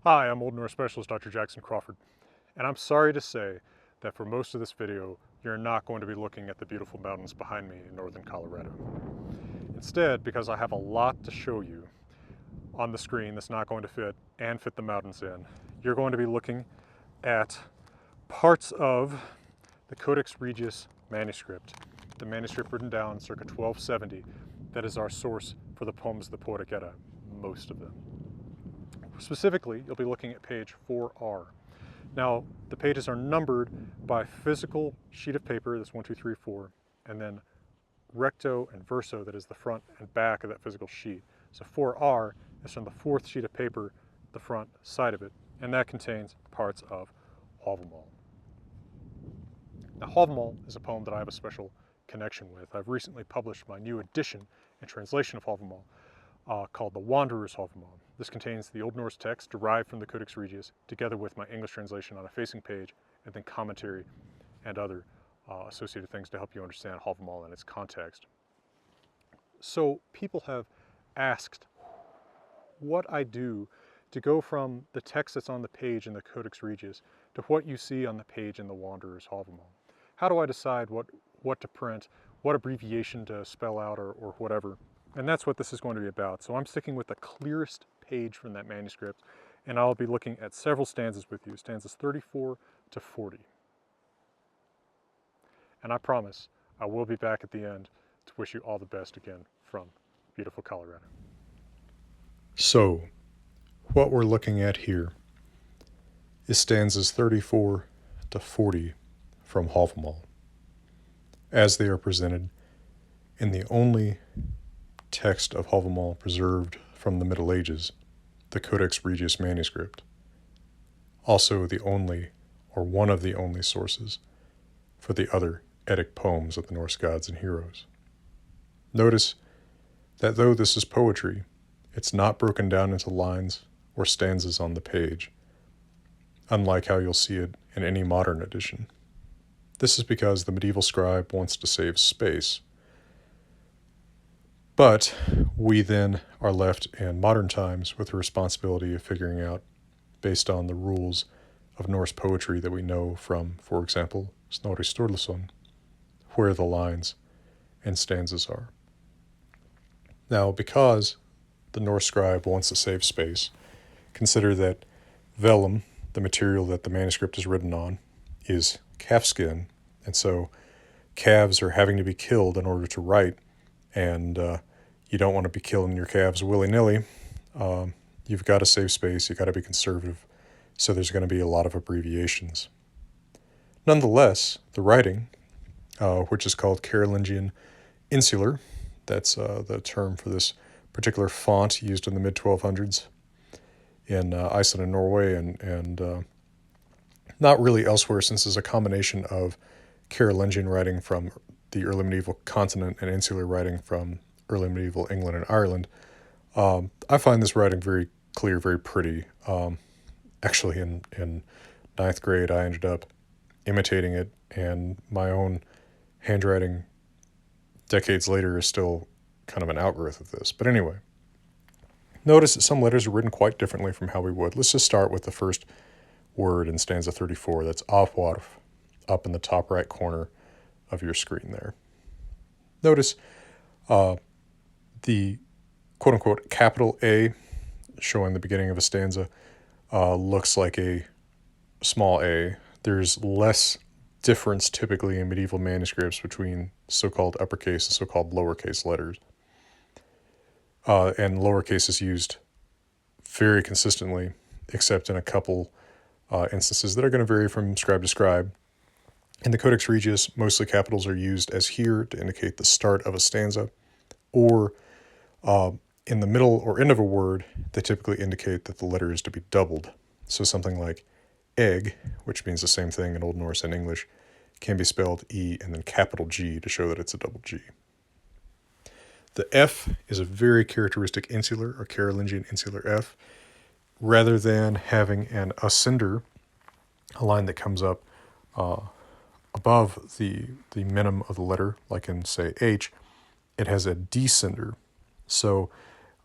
Hi, I'm Old Norse Specialist Dr. Jackson Crawford, and I'm sorry to say that for most of this video, you're not going to be looking at the beautiful mountains behind me in northern Colorado. Instead, because I have a lot to show you on the screen that's not going to fit the mountains in, you're going to be looking at parts of the Codex Regius manuscript, the manuscript written down circa 1270 that is our source for the poems of the Poetic Edda, most of them. Specifically, you'll be looking at page 4R. Now, the pages are numbered by physical sheet of paper, that's 1, 2, 3, 4, and then recto and verso, that is the front and back of that physical sheet. So 4R is from the fourth sheet of paper, the front side of it, and that contains parts of Havamal. Now, Havamal is a poem that I have a special connection with. I've recently published my new edition and translation of Havamal called The Wanderer's Havamal. This contains the Old Norse text derived from the Codex Regius, together with my English translation on a facing page, and then commentary and other associated things to help you understand Havamal and its context. So people have asked what I do to go from the text that's on the page in the Codex Regius to what you see on the page in the Wanderer's Havamal. How do I decide what to print, what abbreviation to spell out or whatever? And that's what this is going to be about. So I'm sticking with the clearest page from that manuscript, and I'll be looking at several stanzas with you, stanzas 34 to 40. And I promise I will be back at the end to wish you all the best again from beautiful Colorado. So, what we're looking at here is stanzas 34 to 40 from Havamal, as they are presented in the only text of Havamal preserved from the Middle Ages, the Codex Regius manuscript, also the only, or one of the only sources for the other Eddic poems of the Norse gods and heroes. Notice that though this is poetry, it's not broken down into lines or stanzas on the page, unlike how you'll see it in any modern edition. This is because the medieval scribe wants to save space. But we then are left in modern times with the responsibility of figuring out, based on the rules of Norse poetry that we know from, for example, Snorri Sturluson, where the lines and stanzas are. Now, because the Norse scribe wants to save space, consider that vellum, the material that the manuscript is written on, is calfskin, and so calves are having to be killed in order to write, and you don't want to be killing your calves willy-nilly. You've got to save space, you've got to be conservative, so there's going to be a lot of abbreviations. Nonetheless, the writing, which is called Carolingian Insular, that's the term for this particular font used in the mid-1200s in Iceland and Norway, and not really elsewhere, since it's a combination of Carolingian writing from the early medieval continent and insular writing from early medieval England and Ireland. I find this writing very clear, very pretty. Actually, in ninth grade, I ended up imitating it, and my own handwriting decades later is still kind of an outgrowth of this. But anyway, notice that some letters are written quite differently from how we would. Let's just start with the first word in stanza 34. That's Avwarf, up in the top right corner of your screen there. Notice the quote-unquote capital A, showing the beginning of a stanza, looks like a small a. There's less difference typically in medieval manuscripts between so-called uppercase and so-called lowercase letters. And lowercase is used very consistently, except in a couple instances that are going to vary from scribe to scribe. In the Codex Regius, mostly capitals are used as here to indicate the start of a stanza, or in the middle or end of a word, they typically indicate that the letter is to be doubled. So something like egg, which means the same thing in Old Norse and English, can be spelled E and then capital G to show that it's a double G. The F is a very characteristic insular or Carolingian insular F. Rather than having an ascender, a line that comes up above the minim of the letter, like in, say, H, it has a descender. So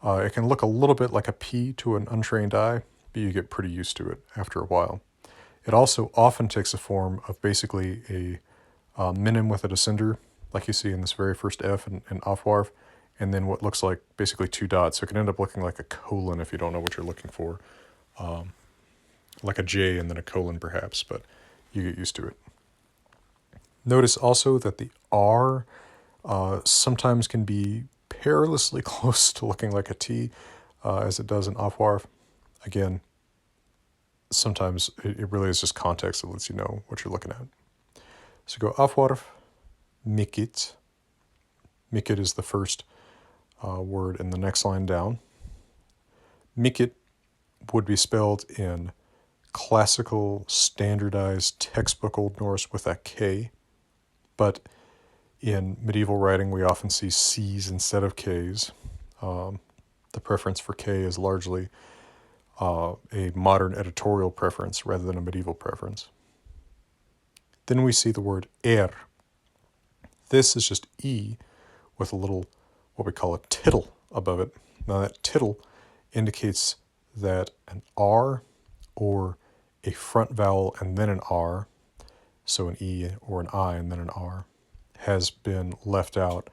it can look a little bit like a P to an untrained eye, but you get pretty used to it after a while. It also often takes the form of basically a minim with a descender, like you see in this very first F in Afwarf, and then what looks like basically two dots. So it can end up looking like a colon if you don't know what you're looking for. Like a J and then a colon perhaps, but you get used to it. Notice also that the R sometimes can be perilously close to looking like a T, as it does in Afwarf. Again, sometimes it really is just context that lets you know what you're looking at. So go Afwarf, Mikit. Mikit is the first word in the next line down. Mikit would be spelled in classical, standardized textbook Old Norse with a K, but in medieval writing we often see C's instead of K's. The preference for K is largely a modern editorial preference rather than a medieval preference. Then we see the word This is just E with a little, what we call a tittle above it. Now that tittle indicates that an R or a front vowel and then an R, so an E or an I and then an R, has been left out.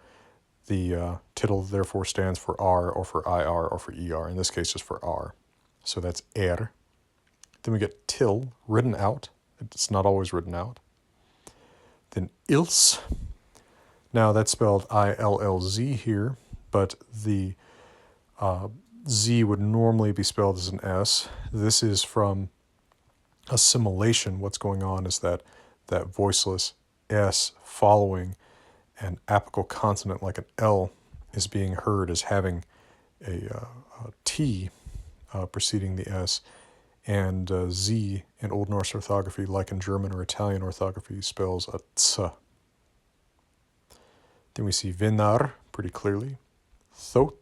The tittle therefore stands for R or for IR or for ER, in this case just for R. So that's Then we get till, written out. It's not always written out. Then ils. Now that's spelled ILLZ here, but the Z would normally be spelled as an S. This is from assimilation. What's going on is that voiceless S following an apical consonant like an L is being heard as having a T preceding the S, and Z in Old Norse orthography, like in German or Italian orthography, spells a ts. Then we see vinar pretty clearly. Thot.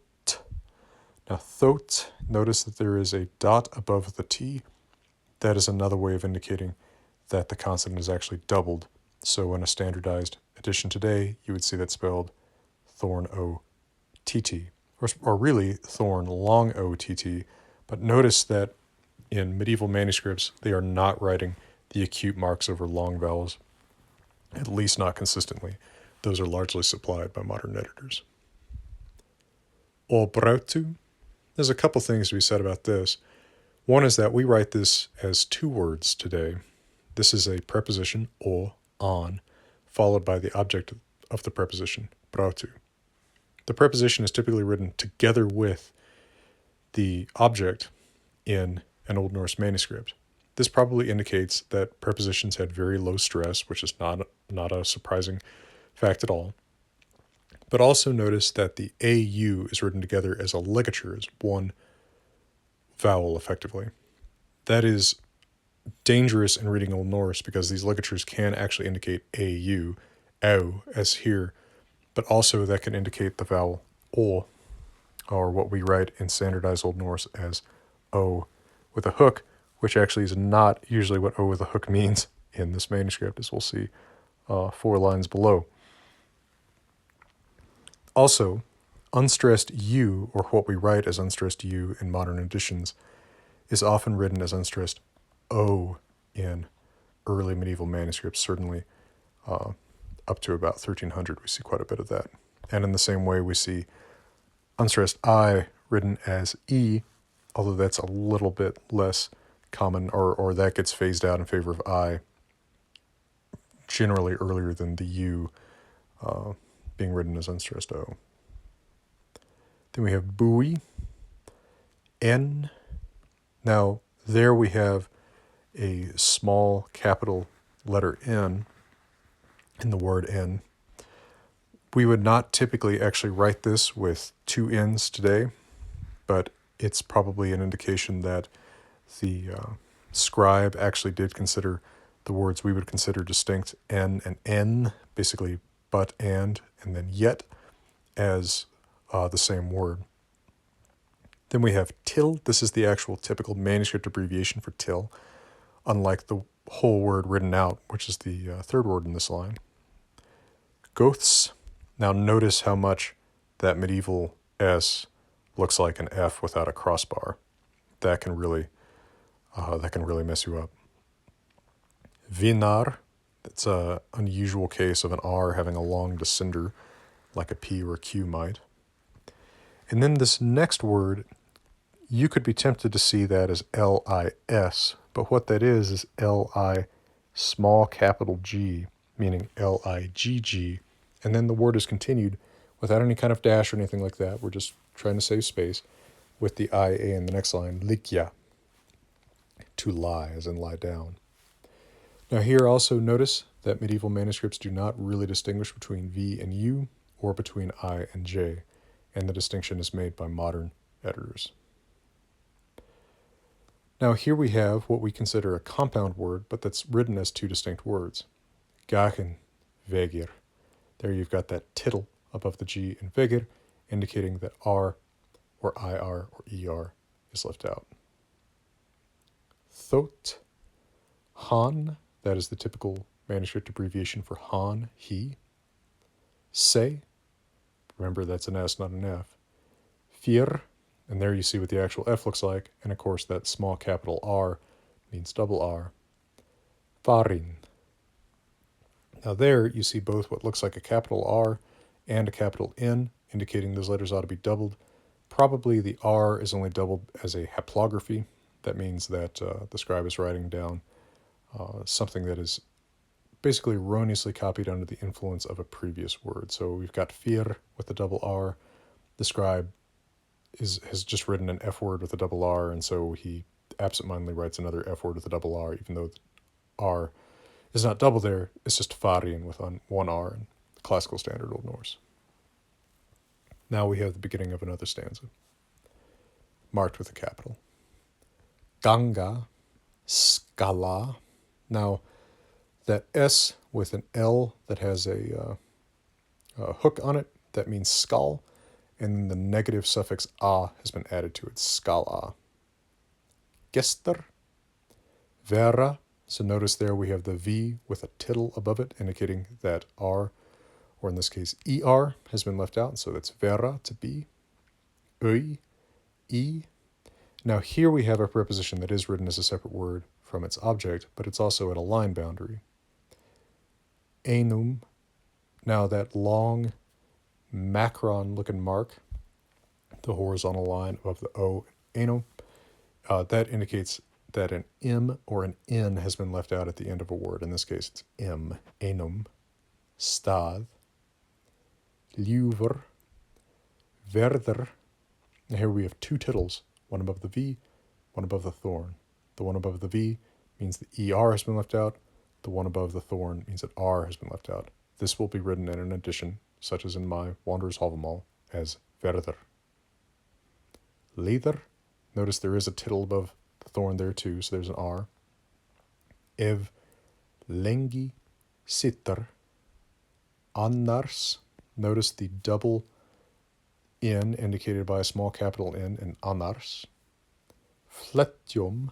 Now thot, notice that there is a dot above the T. That is another way of indicating that the consonant is actually doubled. So in a standardized edition today, you would see that spelled thorn O-T-T, or really thorn long O-T-T. But notice that in medieval manuscripts, they are not writing the acute marks over long vowels, at least not consistently. Those are largely supplied by modern editors. Obrautu. There's a couple things to be said about this. One is that we write this as two words today. This is a preposition, o, on, followed by the object of the preposition, brautu. The preposition is typically written together with the object in an Old Norse manuscript. This probably indicates that prepositions had very low stress, which is not a surprising fact at all. But also notice that the AU is written together as a ligature, as one vowel effectively. That is dangerous in reading Old Norse because these ligatures can actually indicate AU, au, as here, but also that can indicate the vowel O, or what we write in standardized Old Norse as O with a hook, which actually is not usually what O with a hook means in this manuscript, as we'll see 4 lines below. Also, unstressed U, or what we write as unstressed U in modern editions, is often written as unstressed O in early medieval manuscripts, certainly up to about 1300. We see quite a bit of that. And in the same way, we see unstressed I written as E, although that's a little bit less common, or that gets phased out in favor of I, generally earlier than the U being written as unstressed O. Then we have bui, N. Now, there we have a small capital letter N in the word N. We would not typically actually write this with 2 N's today, but it's probably an indication that the scribe actually did consider the words we would consider distinct, N and N, basically but and then yet, as the same word. Then we have till. This is the actual typical manuscript abbreviation for till, unlike the whole word written out, which is the third word in this line. Goths. Now notice how much that medieval S looks like an F without a crossbar. That can really that can really mess you up. Vinar, that's an unusual case of an R having a long descender, like a P or a Q might. And then this next word, you could be tempted to see that as L-I-S, but what that is L-I small capital G, meaning L-I-G-G, and then the word is continued without any kind of dash or anything like that. We're just trying to save space with the I-A in the next line, likya, to lie, as in lie down. Now here also notice that medieval manuscripts do not really distinguish between V and U or between I and J, and the distinction is made by modern editors. Now here we have what we consider a compound word, but that's written as two distinct words. Gachen, vegir. There you've got that tittle above the G in vegir, indicating that R or IR or ER is left out. Thot, Han, that is the typical manuscript abbreviation for Han, he. Se, remember that's an S, not an F. Fir, and there you see what the actual F looks like, and of course that small capital R means double R. Farin. Now there you see both what looks like a capital R and a capital N, indicating those letters ought to be doubled. Probably the R is only doubled as a haplography. That means that the scribe is writing down something that is basically erroneously copied under the influence of a previous word. So we've got fir with the double R. The scribe has just written an F word with a double R, and so he absentmindedly writes another F word with a double R, even though the R is not double there. It's just farin with one R in classical standard Old Norse. Now we have the beginning of another stanza, marked with a capital. Ganga, skala. Now, that S with an L that has a hook on it, that means skull, and then the negative suffix a has been added to it, skala. Gester, vera. So notice there we have the V with a tittle above it, indicating that R, or in this case ER, has been left out, so that's vera, to be. Ui, E. Now here we have a preposition that is written as a separate word from its object, but it's also at a line boundary. Enum. Now that long macron-looking mark, the horizontal line above the O, enum, that indicates that an M or an N has been left out at the end of a word. In this case, it's M, enum. Stad, ljúfur, verður. Now here we have two tittles, one above the V, one above the thorn. The one above the V means the ER has been left out. The one above the thorn means that R has been left out. This will be written in an addition, such as in my Wanderer's Havamal, as verður. Leather. Notice there is a tittle above the thorn there too, so there's an R. Ev lengi sitter. Annars. Notice the double N indicated by a small capital N in annars. Fletjum.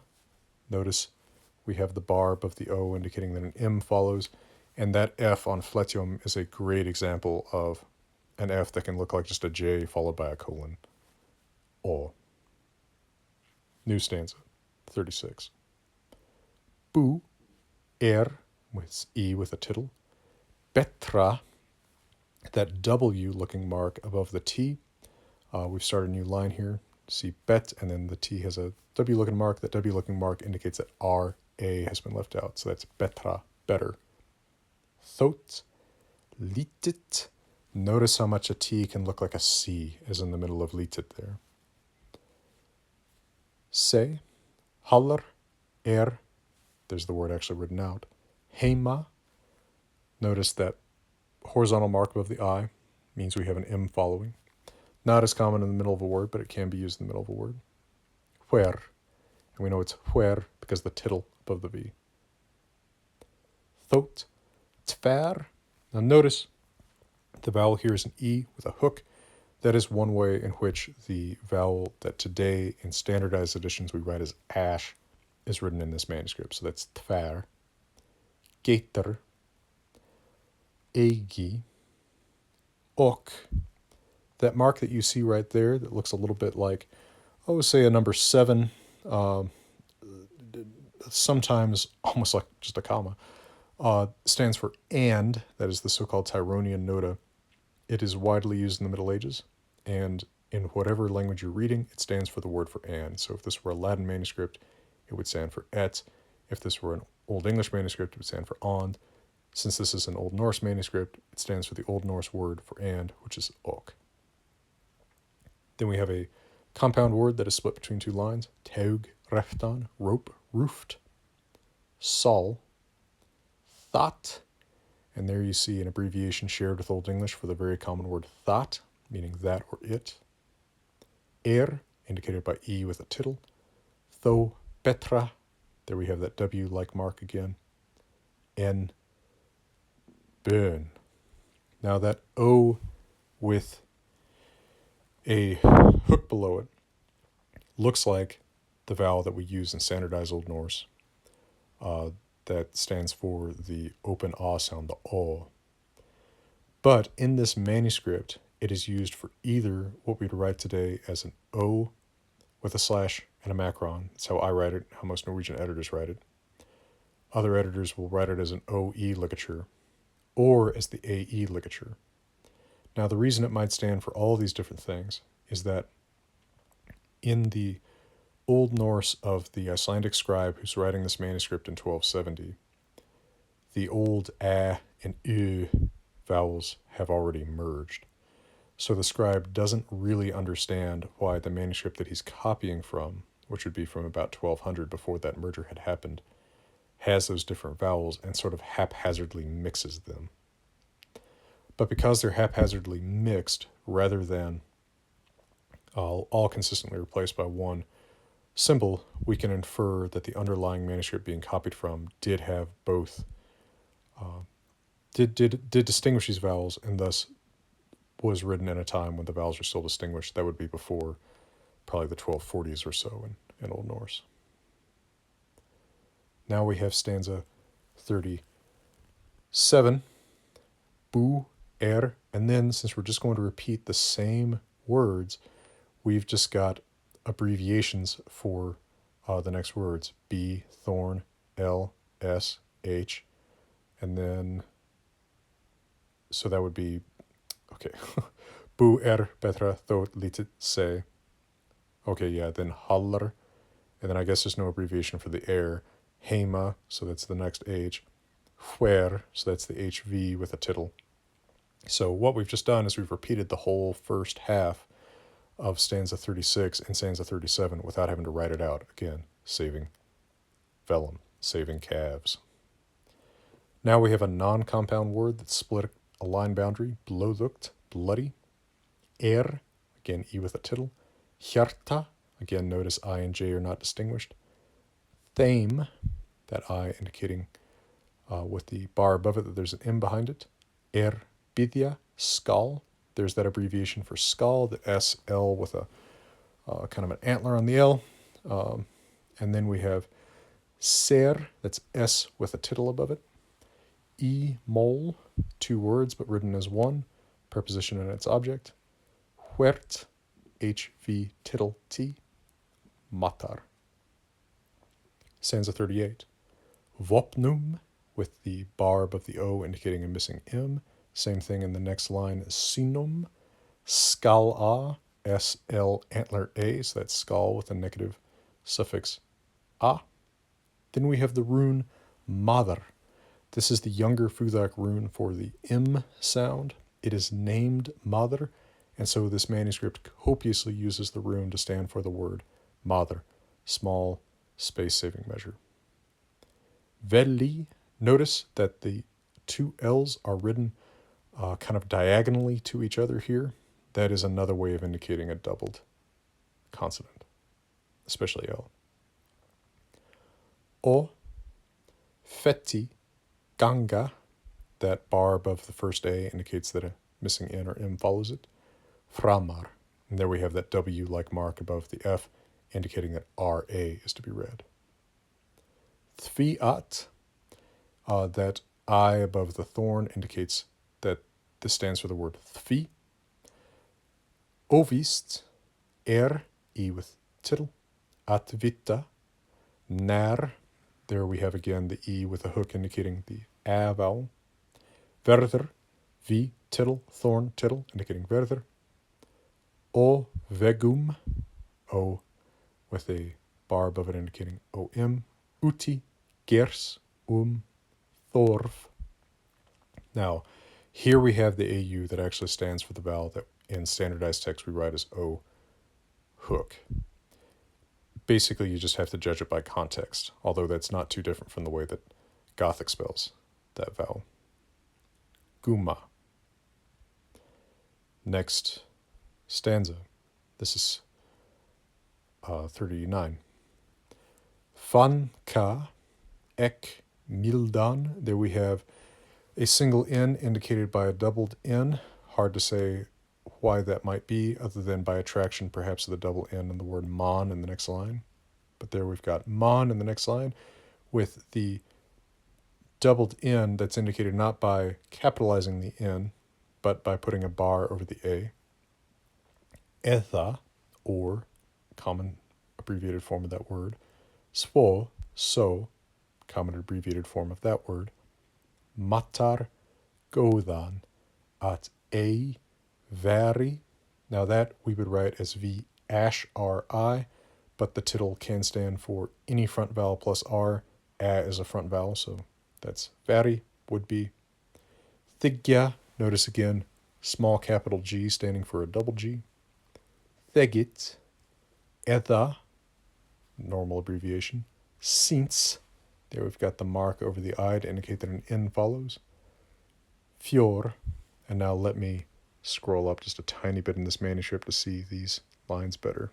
Notice we have the bar above the O indicating that an M follows, and that F on fletjum is a great example of an F that can look like just a J followed by a colon. O. New stanza, 36. Bu, with E with a tittle. Betra, that W looking mark above the T. We've started a new line here. See bet, and then the T has a W looking mark. That W looking mark indicates that R, A has been left out. So that's betra, better. Thot, litit. Notice how much a T can look like a C, as in the middle of litit there. Se, haller, there's the word actually written out. Heima, notice that horizontal mark above the I means we have an M following. Not as common in the middle of a word, but it can be used in the middle of a word. Where, and we know it's where because the tittle above the V. Thot, tver. Now notice the vowel here is an E with a hook. That is one way in which the vowel that today in standardized editions we write as ash is written in this manuscript. So that's tver. Geter. Egi. Ok. That mark that you see right there that looks a little bit like, say a number 7 sometimes almost like just a comma, stands for and, that is the so-called Tyronian nota. It is widely used in the Middle Ages, and in whatever language you're reading, it stands for the word for and. So if this were a Latin manuscript, it would stand for et. If this were an Old English manuscript, it would stand for ond. Since this is an Old Norse manuscript, it stands for the Old Norse word for and, which is ok. Then we have a compound word that is split between two lines, taug, reftan, rope, roofed, sol, thought, and there you see an abbreviation shared with Old English for the very common word thought, meaning that or it. Indicated by E with a tittle. Tho, betra, there we have that W-like mark again. N, burn. Now that O with a hook below it looks like the vowel that we use in standardized Old Norse. That stands for the open ah sound, the o. But in this manuscript, it is used for either what we'd write today as an O with a slash and a macron. That's how I write it, how most Norwegian editors write it. Other editors will write it as an OE ligature or as the AE ligature. Now, the reason it might stand for all these different things is that in the Old Norse of the Icelandic scribe who's writing this manuscript in 1270, the old a and u vowels have already merged. So the scribe doesn't really understand why the manuscript that he's copying from, which would be from about 1200 before that merger had happened, has those different vowels and sort of haphazardly mixes them. But because they're haphazardly mixed rather than all consistently replaced by one symbol, we can infer that the underlying manuscript being copied from did have both, did distinguish these vowels, and thus was written in a time when the vowels were still distinguished. That would be before probably the 1240s or so in Old Norse. Now we have stanza 37, bu, and then since we're just going to repeat the same words, we've just got abbreviations for the next words, B, thorn, L, S, H, and then, so that would be, okay, bu betra thot litet se. Okay, yeah, then hallar, and then I guess there's no abbreviation for the air. Hema, so that's the next H. Hver, so that's the HV with a tittle. So what we've just done is we've repeated the whole first half of stanza 36 and stanza 37 without having to write it out. Again, saving vellum, saving calves. Now we have a non-compound word that's split a line boundary, blóðugt, bloody. Again, E with a tittle. Hjarta, again, notice I and J are not distinguished. Thame, that I indicating with the bar above it that there's an M behind it. Bidya, skull. There's that abbreviation for skull, the SL with a kind of an antler on the L. And then we have ser, that's S with a tittle above it. Mol, two words but written as one, preposition and its object. Huert, HV tittle T, matar. Stanza 38. Vopnum, with the bar above the O indicating a missing M. Same thing in the next line, sinum. Skala, SL antler A, so that's skull with a negative suffix A. Then we have the rune Madr. This is the younger Futhak rune for the M sound. It is named Madr, and so this manuscript copiously uses the rune to stand for the word Madr, small space-saving measure. Veli, notice that the two L's are written kind of diagonally to each other here. That is another way of indicating a doubled consonant, especially L. O, feti, ganga, that bar above the first A indicates that a missing N or M follows it. Framar, and there we have that W-like mark above the F, indicating that RA is to be read. Thviat, that I above the thorn indicates that this stands for the word thvi. Ovist, E with tittle. Atvita, nar, There we have again the E with a hook indicating the A vowel. Verder, V, tittle, thorn, tittle, indicating verder. O vegum, O with a bar above it indicating OM. Uti, gers, thorf. Now, here we have the AU that actually stands for the vowel that in standardized text we write as O hook. Basically, you just have to judge it by context, although that's not too different from the way that Gothic spells that vowel. Guma. Next stanza. This is 39. Fanka ek mildan. There we have a single N indicated by a doubled N. Hard to say why that might be, other than by attraction perhaps of the double N and the word mon in the next line. But there we've got mon in the next line with the doubled N that's indicated not by capitalizing the N, but by putting a bar over the A. Etha, or common abbreviated form of that word. Svo, so, common abbreviated form of that word. Matar godan at a vari. Now that we would write as V-R-I, but the tittle can stand for any front vowel plus R. A is a front vowel, so that's vari would be. Thigya, notice again, small capital G standing for a double G. Thegit, Edda, normal abbreviation. Since, there we've got the mark over the I to indicate that an N follows. Fjord, and now let me scroll up just a tiny bit in this manuscript to see these lines better.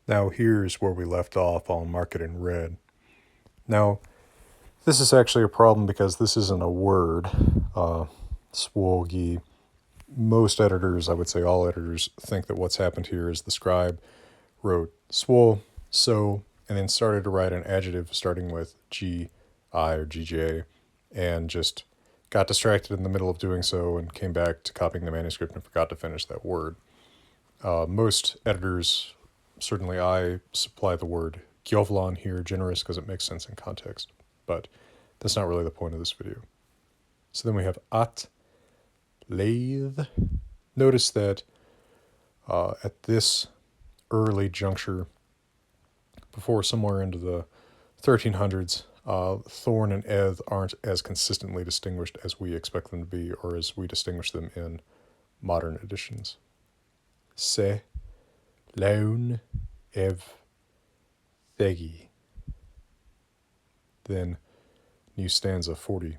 Now here's where we left off. I'll mark it in red. Now, this is actually a problem because this isn't a word. Swogi. Most editors, I would say all editors, think that what's happened here is the scribe wrote swo, so, and then started to write an adjective starting with G, I, or GJ, and just got distracted in the middle of doing so and came back to copying the manuscript and forgot to finish that word. Most editors, certainly I, supply the word Gjovlan here, generous, because it makes sense in context, but that's not really the point of this video. So then we have at leith. Notice that at this early juncture, before somewhere into the 1300s, thorn and eth aren't as consistently distinguished as we expect them to be, or as we distinguish them in modern editions. Se, laun, ev, thegi. Then new stanza 40.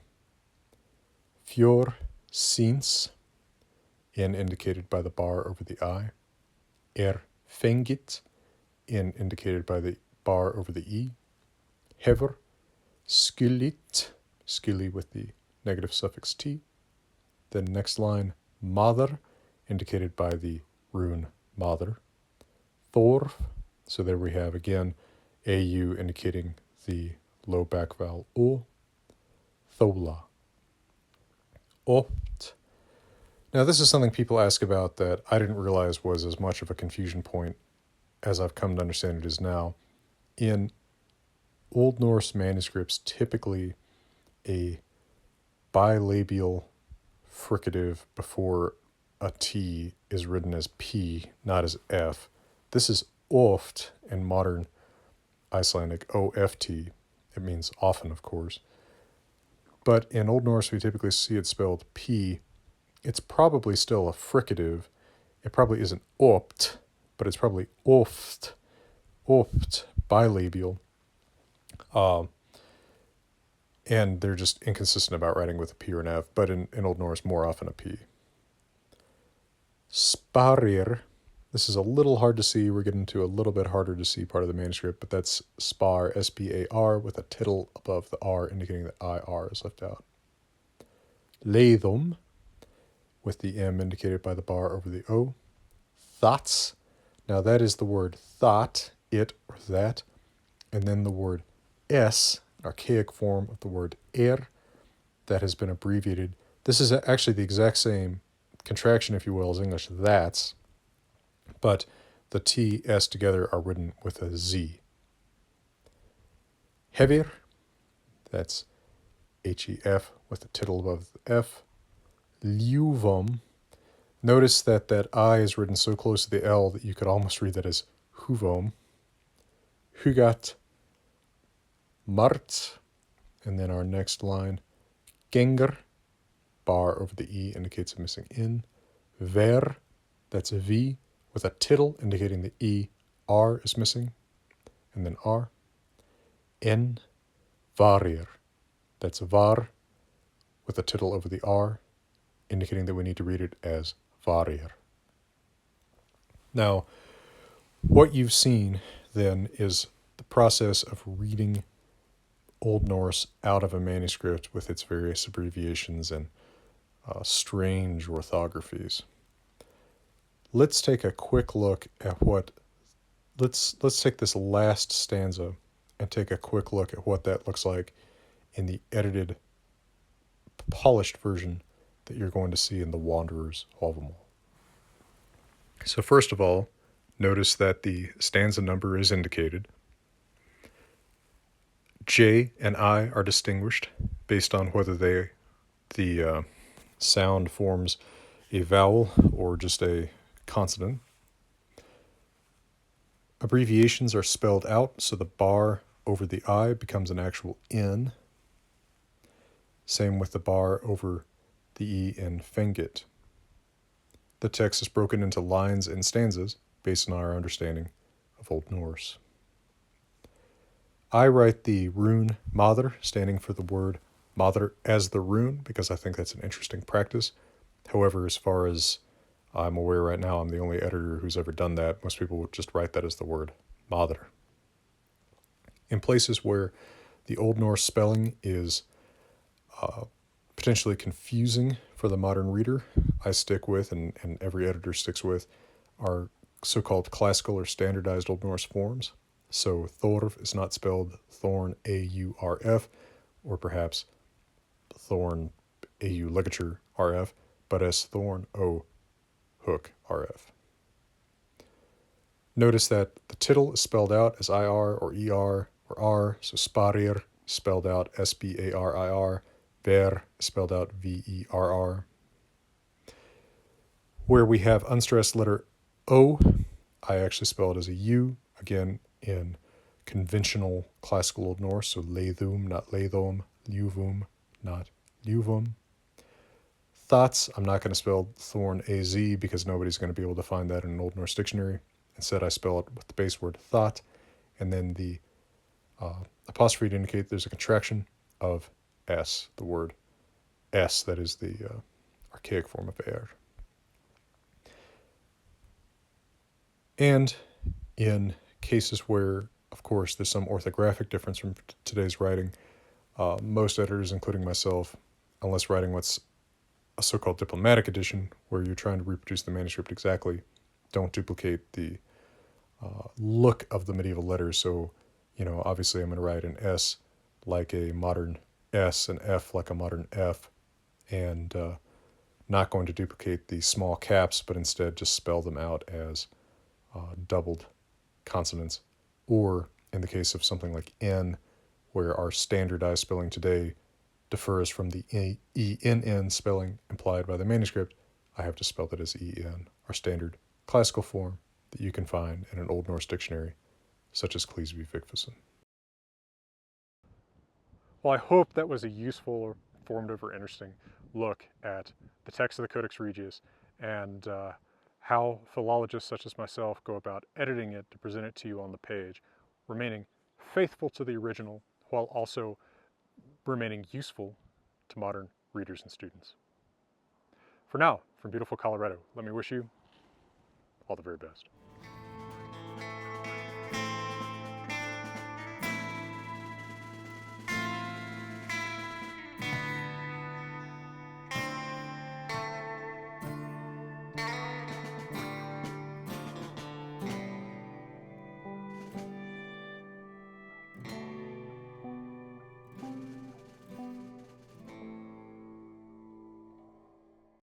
Fjord, since, in indicated by the bar over the I. Fengit, in indicated by the bar over the E. Hever, skyllit, skilly with the negative suffix T. Then next line, mother, indicated by the rune mother. Thorf, so there we have again AU indicating the low back vowel O. Thola. Opt. Now this is something people ask about that I didn't realize was as much of a confusion point as I've come to understand it is now. In Old Norse manuscripts, typically a bilabial fricative before a T is written as P, not as F. This is oft in modern Icelandic, OFT. It means often, of course. But in Old Norse, we typically see it spelled P. It's probably still a fricative. It probably isn't opt, but it's probably oft, bilabial. And they're just inconsistent about writing with a P or an F, but in Old Norse, more often a P. Sparir. This is a little hard to see. We're getting to a little bit harder to see part of the manuscript, but that's spar, S-P-A-R, with a tittle above the R, indicating that I-R is left out. Leithum, with the M indicated by the bar over the O. Thoughts. Now that is the word thought it or that, and then the word s, an archaic form of the word that has been abbreviated. This is actually the exact same contraction, if you will, as English that's, but the T, S together are written with a Z. Hevir, that's H-E-F with a tittle above the F. Ljúfum, notice that that I is written so close to the L that you could almost read that as Húfum. Hugat, Mart, and then our next line, Gengur, bar over the E indicates a missing in. Ver, that's a V with a tittle indicating the E, R is missing, and then R. En, Varir, that's a var with a tittle over the R, indicating that we need to read it as Varir. Now, what you've seen then is the process of reading Old Norse out of a manuscript with its various abbreviations and strange orthographies. Let's take a quick look at what, let's take this last stanza and take a quick look at what that looks like in the edited, polished version that you're going to see in the Wanderer's Hovamál. So first of all, notice that the stanza number is indicated. J and I are distinguished based on whether the sound forms a vowel or just a consonant. Abbreviations are spelled out, so the bar over the I becomes an actual N. Same with the bar over the E in Fengit. The text is broken into lines and stanzas based on our understanding of Old Norse. I write the rune Maður, standing for the word Maður as the rune, because I think that's an interesting practice. However, as far as I'm aware right now, I'm the only editor who's ever done that. Most people would just write that as the word Maður. In places where the Old Norse spelling is potentially confusing for the modern reader, I stick with, and every editor sticks with, are so-called classical or standardized Old Norse forms. So Thorf is not spelled Thorn, A-U-R-F, or perhaps Thorn, A-U ligature, R-F, but as Thorn, O, hook, R-F. Notice that the tittle is spelled out as I-R or E-R or R, so Sparir is spelled out S-B-A-R-I-R, Ver is spelled out V-E-R-R. Where we have unstressed letter O, I actually spell it as a U, again in conventional classical Old Norse, so Leithum, not Leithom, Ljúfum, not Ljúfum. Thoughts, I'm not going to spell thorn A-Z because nobody's going to be able to find that in an Old Norse dictionary. Instead, I spell it with the base word thought, and then the apostrophe to indicate there's a contraction of S, the word S, that is the archaic form of er. And in cases where, of course, there's some orthographic difference from today's writing, most editors, including myself, unless writing what's a so-called diplomatic edition, where you're trying to reproduce the manuscript exactly, don't duplicate the look of the medieval letters. So, obviously I'm going to write an S like a modern S, an F like a modern F, and not going to duplicate the small caps, but instead just spell them out as doubled consonants. Or in the case of something like N, where our standardized spelling today differs from the E-N-N spelling implied by the manuscript, I have to spell that as E-N, our standard classical form that you can find in an Old Norse dictionary, such as Cleesby Vigfusson. Well, I hope that was a useful or informative or interesting look at the text of the Codex Regius and how philologists such as myself go about editing it to present it to you on the page, remaining faithful to the original while also remaining useful to modern readers and students. For now, from beautiful Colorado, let me wish you all the very best.